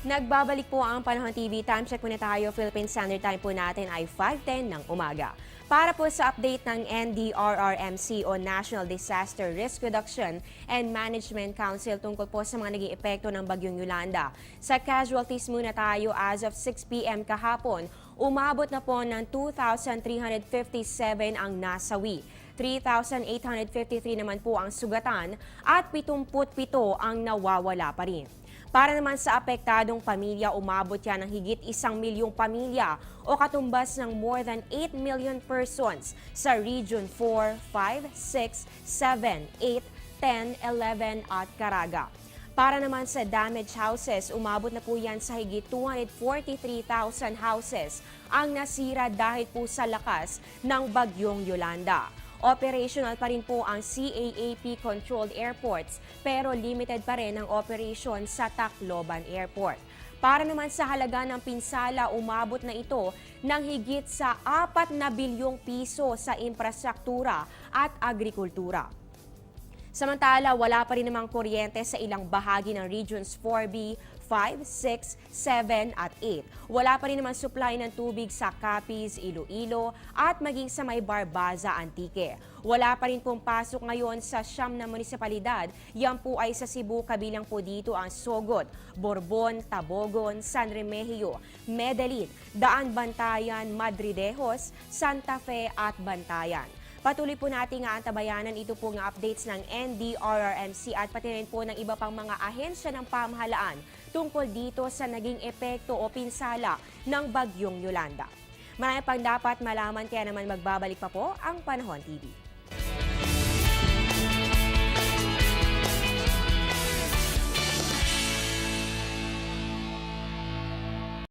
Nagbabalik po ang Panahon TV. Time check muna tayo. Philippine Standard Time po natin ay 5:10 ng umaga. Para po sa update ng NDRRMC o National Disaster Risk Reduction and Management Council tungkol po sa mga naging epekto ng Bagyong Yolanda. Sa casualties muna tayo as of 6 p.m. kahapon, umabot na po ng 2,357 ang nasawi. 3,853 naman po ang sugatan at 77 ang nawawala pa rin. Para naman sa apektadong pamilya, umabot yan ng higit 1 milyong pamilya o katumbas ng more than 8 million persons sa Region 4, 5, 6, 7, 8, 10, 11 at Caraga. Para naman sa damaged houses, umabot na po yan sa higit 243,000 houses ang nasira dahil po sa lakas ng Bagyong Yolanda. Operational pa rin po ang CAAP-controlled airports pero limited pa rin ang operation sa Tacloban Airport. Para naman sa halaga ng pinsala, umabot na ito ng higit sa 4 na bilyong piso sa infrastruktura at agrikultura. Samantala, wala pa rin namang kuryente sa ilang bahagi ng Regions 4B, 5, 6, 7 at 8. Wala pa rin naman supply ng tubig sa Capiz, Iloilo at maging sa may Barbaza, Antique. Wala pa rin pong pasok ngayon sa 9 na munisipalidad. Yan po ay sa Cebu, kabilang po dito ang Sogod, Borbon, Tabogon, San Remigio, Medellin, Daan Bantayan, Madridejos, Santa Fe at Bantayan. Patuloy po nating aantabayanan ito po ng updates ng NDRRMC at pati rin po ng iba pang mga ahensya ng pamahalaan tungkol dito sa naging epekto o pinsala ng Bagyong Yolanda. Marami pang dapat malaman kaya naman magbabalik pa po ang Panahon TV.